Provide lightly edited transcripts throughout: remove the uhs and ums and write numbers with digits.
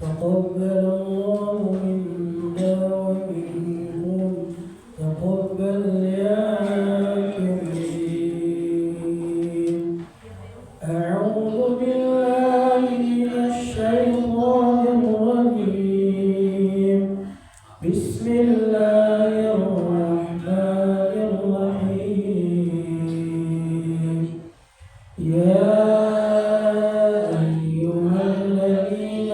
تقبل الله منا ومنكم تقبل يا كريم. أعوذ بالله من الشيطان الرجيم. بسم الله الرحمن الرحيم. يا أيها الذين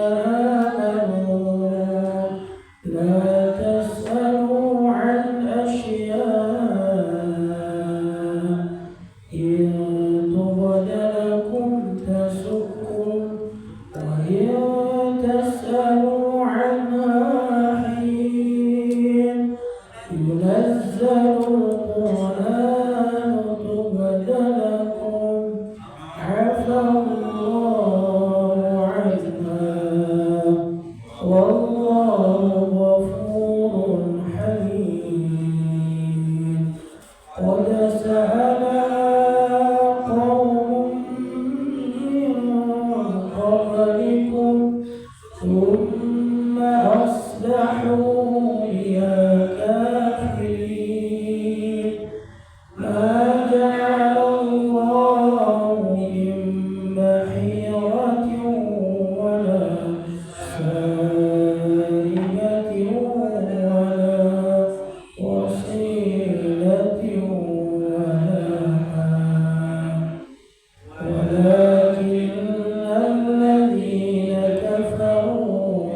آمنوا لا تسألوا عن أشياء إن تبد لكم تسؤكم وإن تسألوا عنها حين ينزل القرآن تبد لكم عفى الله عنها والله غفور حليم. قد سألها قوم من قبلكم ثم أصبحوا بها كافرين. ما جعل الله من بحيرة ولا سائبة ولا وصيلة ولا حام ولكن الذين كفروا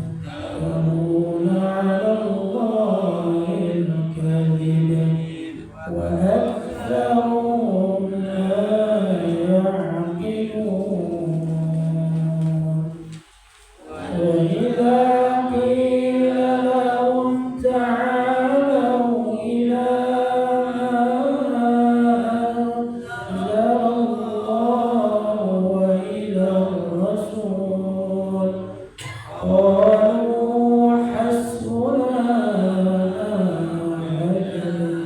يفترون على الله الكذب وأكثرهم لا يعقلون. وإذا قيل لهم تعالوا إلى ما أنزل الله وإلى الرسول قالوا حسبنا ما وجدنا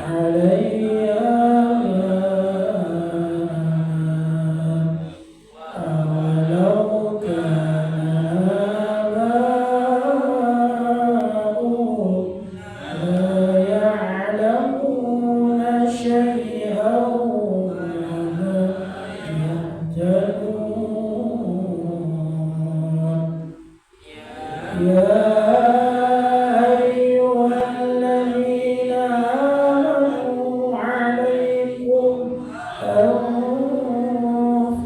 عليه آباءنا أولو كان آباؤهم لا يعلمون شيئا ولا يهتدون. يا أيها الذين آمنوا عليكم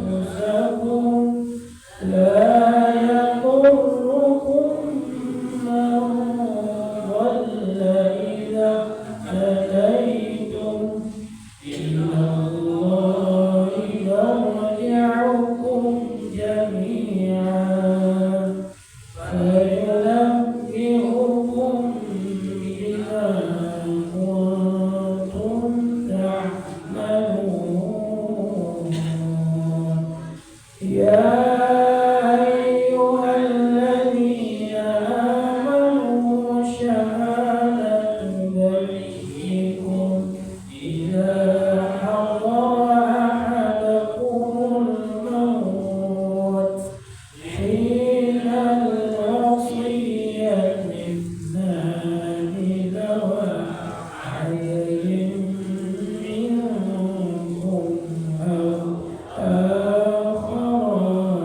أنفسكم لا يضركم من ضل إذا اهتديتم إلى الله مرجعكم جميعا فينبئكم بما كنتم تعملون. يا أيها الذين آمنوا شهادة بينكم إذا حضر أحدكم الموت حين الوصية اثنان ذوى عدل منكم أو آخران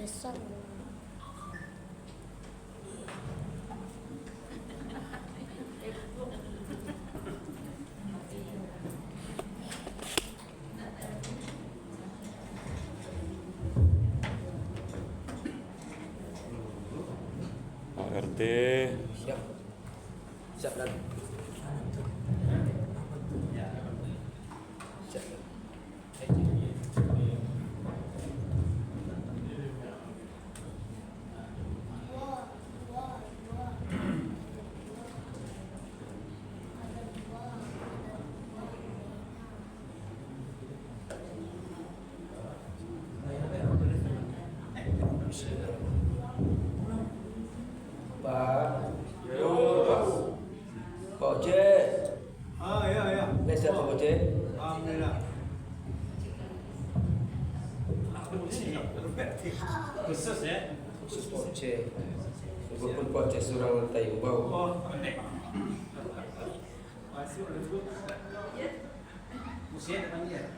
besar. Pak RT. Siap. Siap dan. Siap. Pak. Yo. Pak Oce. Ya. Nasihat Pak Oce. Alhamdulillah. Khusus ya. Khusus Pak Oce. Walaupun Pak Oce seorang lantai ubau. Oh, pendek. Masih udah cukup. Musia depan dia.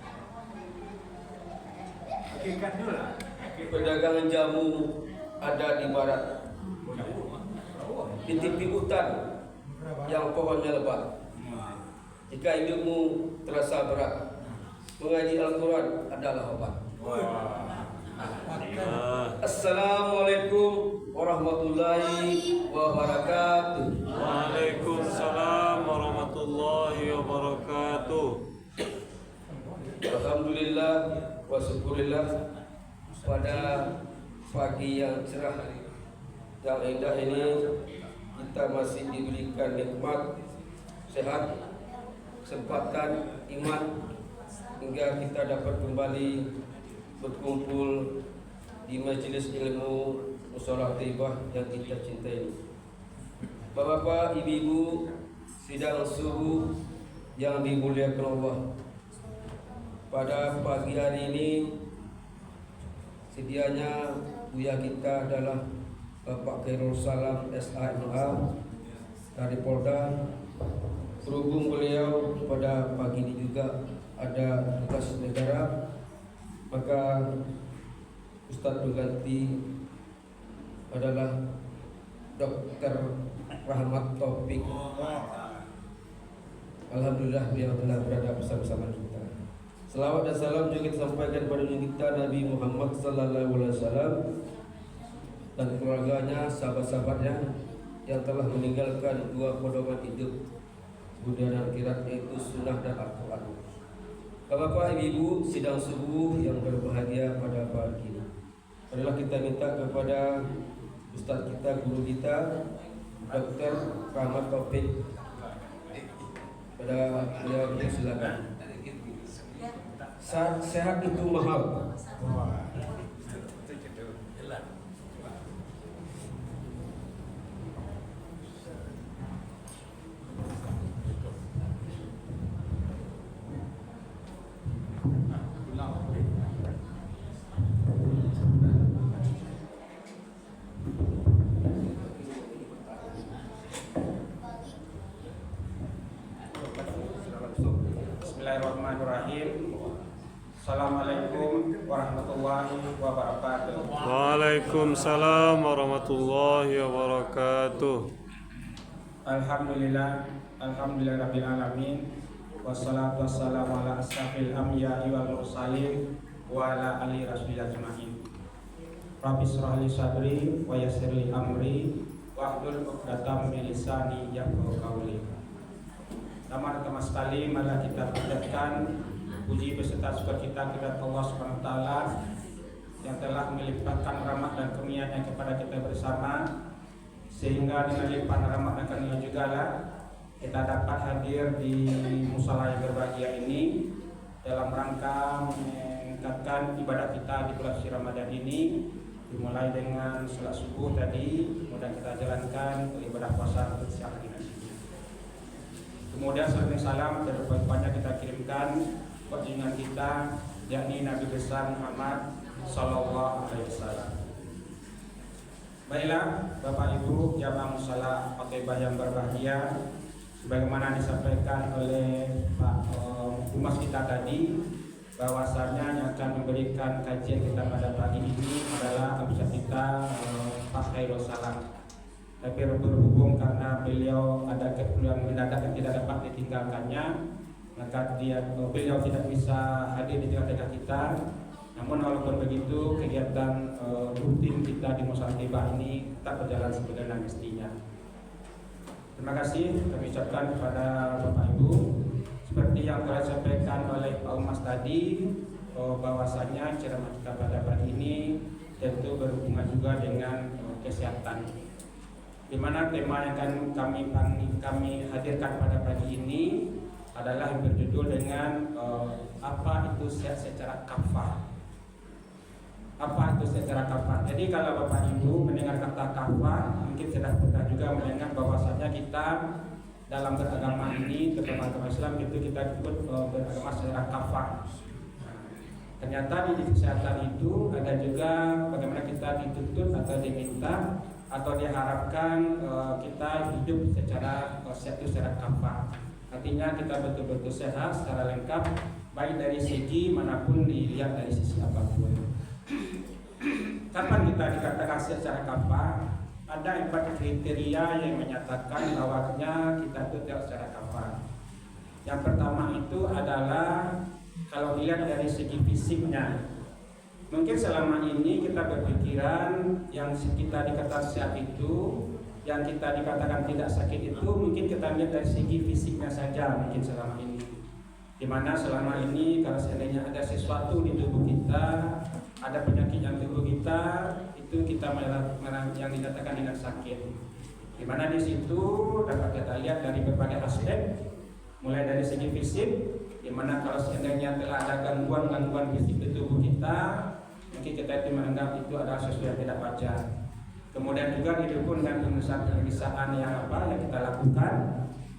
Oke, cut dulu lah. Perdagangan jamu ada di barat. Di tepi hutan yang pohonnya lebat. Jika hidupmu terasa berat, mengaji Al-Quran adalah obat. Assalamualaikum warahmatullahi wabarakatuh. Waalaikumsalam warahmatullahi wabarakatuh. Alhamdulillah wa syukurillah pada pagi yang cerah yang indah ini kita masih diberikan nikmat sehat, kesempatan, iman hingga kita dapat kembali berkumpul di majelis ilmu musyawarah thayyibah yang kita cintai. Bapak-bapak, ibu-ibu, sidang subuh yang dimuliakan Allah. Pada pagi hari ini sedianya buya kita adalah Bapak Khairul Salam SAMA dari Polda. Berhubung beliau pada pagi ini juga ada tugas negara, maka Ustadz pengganti adalah Dr. Rahmat Taufik. Alhamdulillah beliau telah berada bersama-sama kita. Selawat dan salam juga kita sampaikan kepada kita Nabi Muhammad sallallahu alaihi wasallam dan keluarganya, sahabat-sahabatnya yang telah meninggalkan dua pedoman hidup budaya dan akhirat, yaitu sunnah dan Al-Quran. Bapak, ibu, sidang subuh yang berbahagia pada pagi ini, adalah kita minta kepada Ustaz kita, guru kita, Dr. Rahmat Taufik. Pada beliau silakan. Sehat itu mahal. Bismillahirrahmanirrahim. Assalamualaikum warahmatullahi wabarakatuh. Waalaikumsalam warahmatullahi wabarakatuh. Alhamdulillah rabbil alamin. Wassalatu wassalamu ala asrafil anbiya'i wal mursalin wa ala alihi rasulillah ajmain. Rabbi shrah li sadri wa yassir li amri wahlul 'uqdatam min lisani yafqahu qawli. Teman-teman sekali, mari kita panjatkan puji beserta sukacita kepada Allah Subhanahu wa taala yang telah melimpahkan rahmat dan karunia-Nya kepada kita bersama, sehingga dengan limpahan rahmat dan karunia juga lah kita dapat hadir di musala yang berbahagia ini dalam rangka meningkatkan ibadah kita di bulan suci Ramadan ini, dimulai dengan salat subuh tadi, kemudian kita jalankan ke ibadah puasa untuk siang hari nanti. Kemudian salam dan banyak kita kirimkan buat junjungan kita, yakni Nabi besar Muhammad Sallallahu Alaihi Wasallam. Baiklah, Bapak Ibu jamaah musala Thayyibah yang berbahagia, sebagaimana disampaikan oleh Pak Humas kita tadi, bahwasanya yang akan memberikan kajian kita pada pagi ini adalah Abisat kita Pak Khairul Salam. Tapi berhubung karena beliau ada keperluan mendadak yang tidak dapat ditinggalkannya, maka beliau tidak bisa hadir di tengah-tengah kita. Namun walaupun begitu, kegiatan rutin kita di Musantibah ini tetap berjalan sebagaimana mestinya. Terima kasih kami ucapkan kepada Bapak Ibu. Seperti yang telah disampaikan oleh Pak Umas tadi, bahwasanya ceramah kita pada pagi ini tentu berhubungan juga dengan kesehatan. Di mana tema yang akan kami hadirkan pada pagi ini adalah yang berjudul dengan apa itu sehat secara kafah. Apa itu secara kafah? Jadi kalau Bapak Ibu mendengar kata kafah, mungkin sudah pernah juga mendengar bahwasanya kita dalam beragama ini, terutama agama Islam itu kita ikut beragama secara kafah. Ternyata di kesehatan itu ada juga bagaimana kita dituntut atau diminta atau diharapkan kita hidup secara sehat secara kafah. Artinya kita betul-betul sehat secara lengkap, baik dari segi manapun dilihat dari sisi apapun. Kapan kita dikatakan sehat secara kafah? Ada 4 kriteria yang menyatakan bahwanya kita itu secara kafah. Yang pertama itu adalah kalau dilihat dari segi fisiknya. Mungkin selama ini kita berpikiran yang kita dikatakan sehat itu, yang kita dikatakan tidak sakit itu, mungkin kita lihat dari segi fisiknya saja mungkin selama ini. Dimana selama ini kalau seandainya ada sesuatu di tubuh kita, ada penyakit yang tubuh kita, itu kita yang dikatakan dengan sakit. Dimana di situ dapat kita lihat dari berbagai aspek, mulai dari segi fisik, dimana kalau seandainya telah ada gangguan-gangguan fisik di tubuh kita, mungkin kita itu menganggap itu adalah sesuatu yang tidak wajar. Kemudian juga didukung dengan pemeriksaan yang kita lakukan,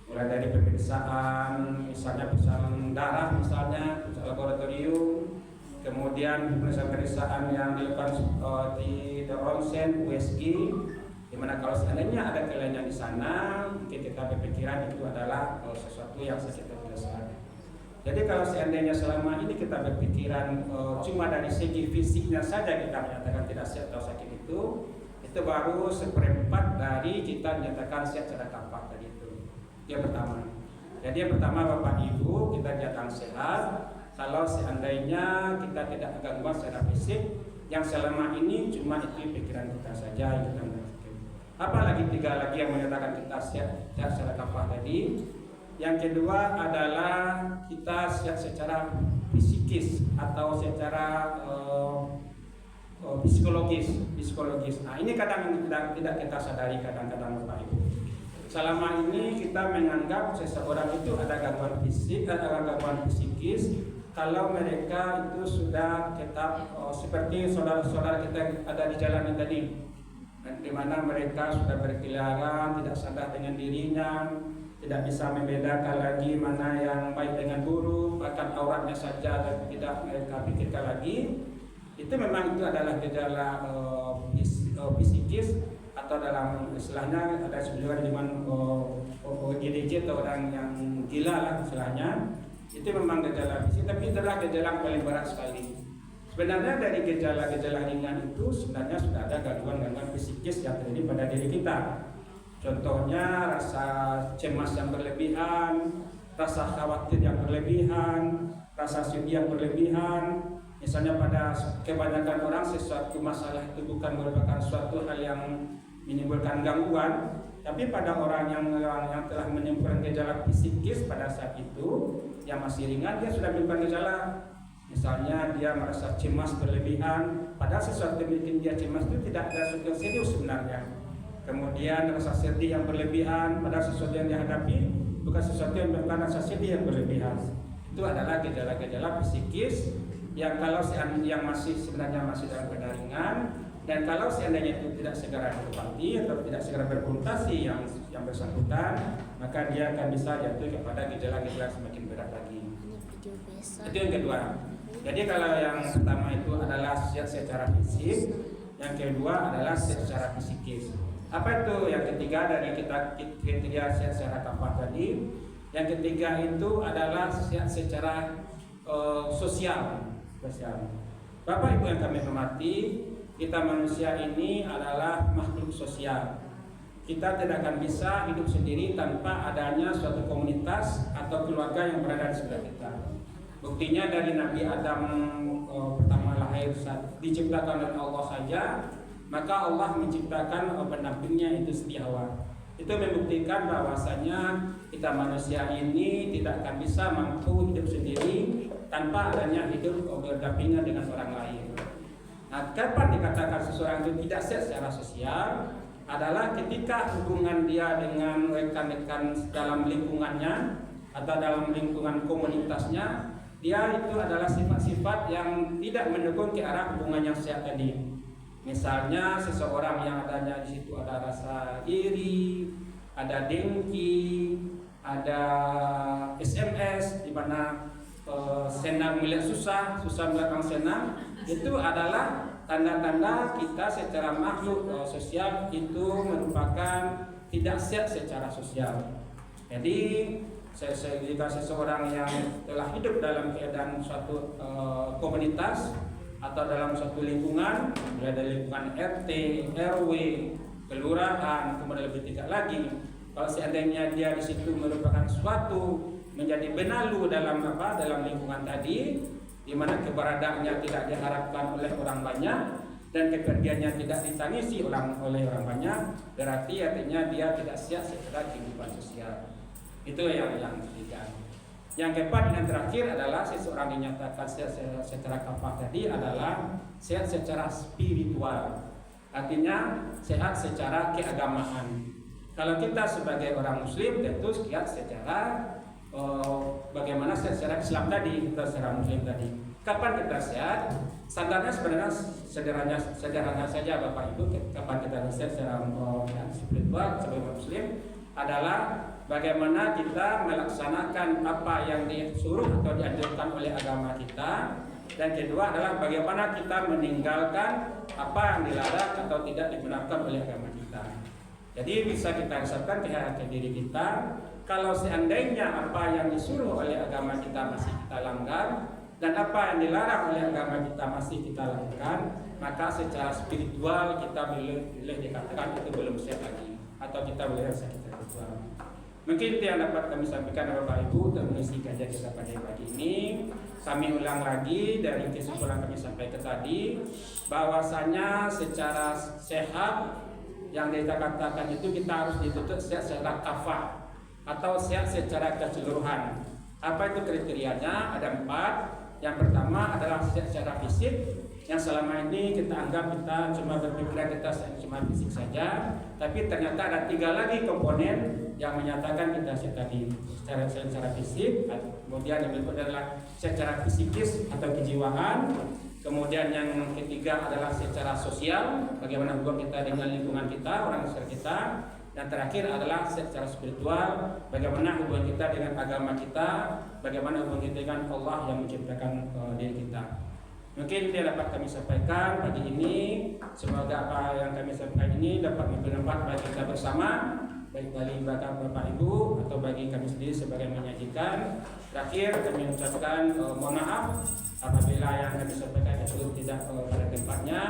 mulai dari pemeriksaan misalnya pemeriksaan darah misalnya, laboratorium, kemudian pemeriksaan yang dilakukan di ronsen, USG, dimana kalau seandainya ada kelainan di sana, mungkin kita berpikiran itu adalah sesuatu yang sakit atau tidak sehat. Jadi kalau seandainya selama ini kita berpikiran cuma dari segi fisiknya saja kita menyatakan tidak sehat atau sakit itu baru 1/4 dari kita menyatakan sehat secara kafah tadi itu. Yang pertama. Jadi yang pertama Bapak Ibu, kita nyatakan sehat kalau seandainya kita tidak ada gangguan secara fisik yang selama ini cuma itu pikiran kita saja yang kita berpikir. Apalagi 3 lagi yang menyatakan kita sehat secara kafah tadi. Yang kedua adalah kita sehat secara psikis atau secara psikologis. Nah ini kadang tidak kita sadari kadang-kadang Bapak Ibu. Selama ini kita menganggap seseorang itu ada gangguan fisik, ada gangguan psikis kalau mereka itu sudah tetap seperti saudara-saudara kita ada di jalan tadi, di mana mereka sudah berkeliaran, tidak sadar dengan dirinya, tidak bisa membedakan lagi mana yang baik dengan buruk, bahkan auratnya saja tidak mereka pikirkan lagi. Itu memang itu adalah gejala psikis atau dalam istilahnya ada juga dengan OGDJ atau orang yang gila lah istilahnya. Itu memang gejala fisik, tapi itu adalah gejala yang paling berat sekali. Sebenarnya dari gejala-gejala ringan itu sebenarnya sudah ada gangguan-gangguan psikis yang terjadi pada diri kita. Contohnya rasa cemas yang berlebihan, rasa khawatir yang berlebihan, rasa sedih yang berlebihan. Misalnya pada kebanyakan orang sesuatu masalah itu bukan merupakan suatu hal yang menimbulkan gangguan, tapi pada orang yang telah menimbulkan gejala psikis pada saat itu yang masih ringan dia sudah menimbulkan gejala. Misalnya dia merasa cemas berlebihan, padahal sesuatu yang bikin dia cemas itu tidak ada sesuatu yang serius sebenarnya. Kemudian rasa sedih yang berlebihan, padahal sesuatu yang dihadapi bukan sesuatu yang menyebabkan rasa sedih yang berlebihan. Itu adalah gejala-gejala psikis yang kalau yang masih sebenarnya masih dalam keadaan ringan, dan kalau seandainya itu tidak segera diobati atau tidak segera berkonsultasi yang bersangkutan, maka dia akan bisa jatuh kepada gejala-gejala semakin berat lagi. Itu yang kedua. Jadi kalau yang pertama itu adalah sehat secara fisik, yang kedua adalah sehat secara psikis. Apa itu yang ketiga dari kita kriteria sehat secara kafah tadi? Yang ketiga itu adalah sehat secara sosial. Bapak Ibu yang kami hormati, kita manusia ini adalah makhluk sosial. Kita tidak akan bisa hidup sendiri tanpa adanya suatu komunitas atau keluarga yang berada di sebelah kita. Buktinya dari Nabi Adam pertama lahir saat diciptakan oleh Allah saja, maka Allah menciptakan pendampingnya itu Siti Hawa. Itu membuktikan bahwasanya kita manusia ini tidak akan bisa mampu hidup sendiri tanpa adanya hidup berdampingan dengan orang lain. Nah, kapan dikatakan seseorang itu tidak sehat secara sosial adalah ketika hubungan dia dengan rekan-rekan dalam lingkungannya atau dalam lingkungan komunitasnya, dia itu adalah sifat-sifat yang tidak mendukung ke arah hubungan yang sehat tadi. Misalnya seseorang yang adanya di situ ada rasa iri, ada dengki, ada SMS di mana senang melihat susah melihat orang senang, itu adalah tanda-tanda kita secara makhluk sosial itu merupakan tidak sehat secara sosial. Jadi jika seseorang yang telah hidup dalam keadaan suatu komunitas atau dalam suatu lingkungan, mulai dari lingkungan RT, RW, kelurahan, kemudian lebih tinggi lagi, kalau seandainya dia di situ merupakan suatu menjadi benalu dalam lingkungan tadi, di mana keberadaannya tidak diharapkan oleh orang banyak dan kepergiannya tidak ditangisi oleh orang banyak, berarti artinya dia tidak siap secara kehidupan sosial. Itu yang ketiga. Yang keempat dan terakhir adalah seseorang dinyatakan sehat secara kafah tadi adalah sehat secara spiritual, artinya sehat secara keagamaan. Kalau kita sebagai orang Muslim tentu sehat secara bagaimana secara Islam tadi, kita secara Muslim tadi. Kapan kita sehat? Standarnya sebenarnya sederhana saja Bapak Ibu. Kapan kita sehat secara spiritual sebagai Muslim adalah bagaimana kita melaksanakan apa yang disuruh atau dianjurkan oleh agama kita, dan kedua adalah bagaimana kita meninggalkan apa yang dilarang atau tidak dibenarkan oleh agama kita. Jadi bisa kita rasakan ke diri kita, kalau seandainya apa yang disuruh oleh agama kita masih kita langgar dan apa yang dilarang oleh agama kita masih kita lakukan, maka secara spiritual kita boleh dikatakan itu belum sehat lagi, atau kita boleh rasa kita spiritual. Mungkin itu yang dapat kami sampaikan Bapak Ibu dan mengisi kajian kita pada pagi ini. Kami ulang lagi dari kesimpulan kami sampaikan tadi, bahwasanya secara sehat yang kita katakan itu kita harus dituntut sehat secara kafah atau sehat secara keseluruhan. Apa itu kriterianya? Ada 4. Yang pertama adalah sehat secara fisik, yang selama ini kita anggap kita cuma berpikiran kita cuma fisik saja, tapi ternyata ada 3 lagi komponen yang menyatakan kita sehat tadi, secara fisik, kemudian yang berikutnya adalah secara psikis atau kejiwaan, kemudian yang ketiga adalah secara sosial, bagaimana hubungan kita dengan lingkungan kita, orang sekitar kita, dan terakhir adalah secara spiritual, bagaimana hubungan kita dengan agama kita, bagaimana hubungan kita dengan Allah yang menciptakan diri kita. Mungkin dia dapat kami sampaikan pagi ini. Semoga apa yang kami sampaikan ini dapat bermanfaat bagi kita bersama, baik bagi Bapak Ibu atau bagi kami sendiri sebagai menyajikan. Terakhir kami ucapkan mohon maaf apabila yang kami sampaikan itu tidak pada tempatnya.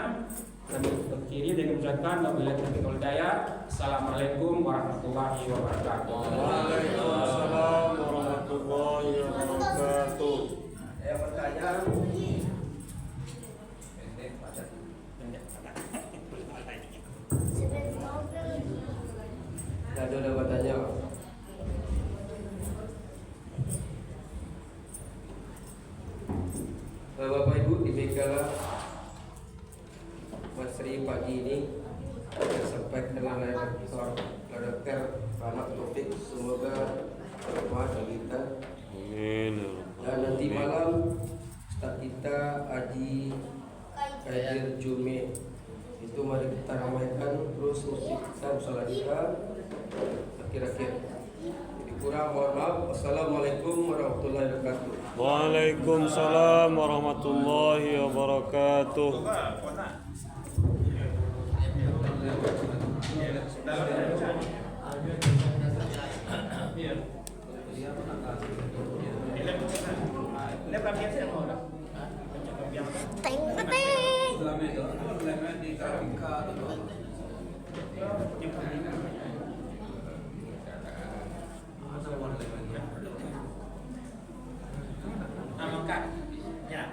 Kami berdiri dengan mengucapkan wabillahi taufiq wal hidayah. Assalamualaikum warahmatullahi wabarakatuh. Waalaikumsalam warahmatullahi wabarakatuh. Yang bertanya ada bertanya. Bapak Ibu, demikianlah materi pagi ini saya sampaikan oleh Dr. Ahmad Taufik. Semoga bermanfaat bagi kita. Amin. Dan nanti malam Ustaz kita Haji Kadir Jumi itu mari kita ramaikan terus masjid kita, musola kita akhir-akhir. Jadi kurang mohon maaf. Wassalamualaikum warahmatullahi wabarakatuh. Waalaikumsalam warahmatullahi wabarakatuh. Ini Cakapian saya mau dah. Cakapian. Selama itu, selama di Karika itu. Namakan. Ya.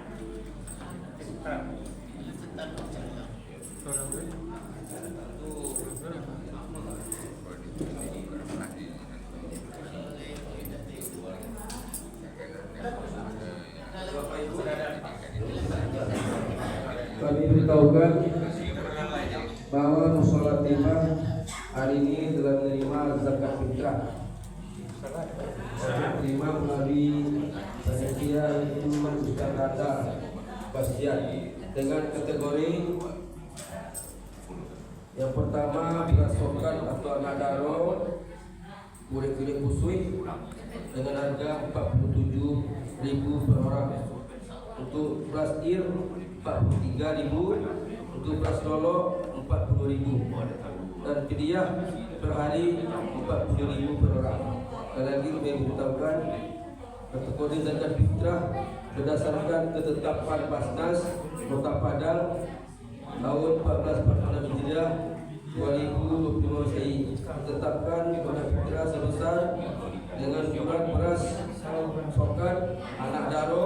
Kami beritahukan bahwa musola Timah hari ini telah menerima zakat fitrah. Zakat terima melalui panitia itu Ustaz Rada Bastian dengan kategori yang pertama beras sokan atau anak daro kulit kusui dengan harga 47.000 per orang. Untuk beras ir 43.000, untuk beras lolo 40.000 dan fidyah per hari 40.000 per orang. Sekali lagi kami beritahukan kategori zakat fitrah berdasarkan ketetapan Basnas Kota Padang tahun 1446 Hijriah 2025 Masehi ditetapkan zakat fitrah sebesar dengan jumlah beras sokat anak daro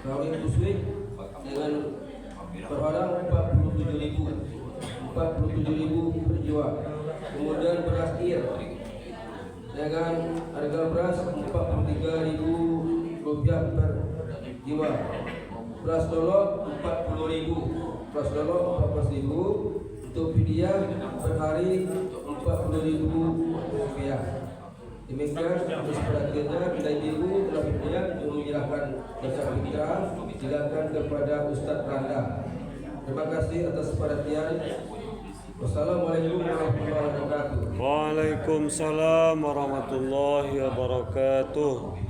rawit kusui dengan per orang 47.000 per jiwa. Kemudian beras ir dengan harga beras 43.000 rupiah per jiwa. Beras lolo 40.000, beras lolo 14.000. Untuk fidyah per hari 40.000 rupiah. Demikian atas perhatiannya bila ibu telah berniat untuk menyerahkan zakat fitrah, silakan kepada Ustaz Randa. Terima kasih atas perhatian. Wassalamualaikum warahmatullahi wabarakatuh. Waalaikumsalam warahmatullahi wabarakatuh.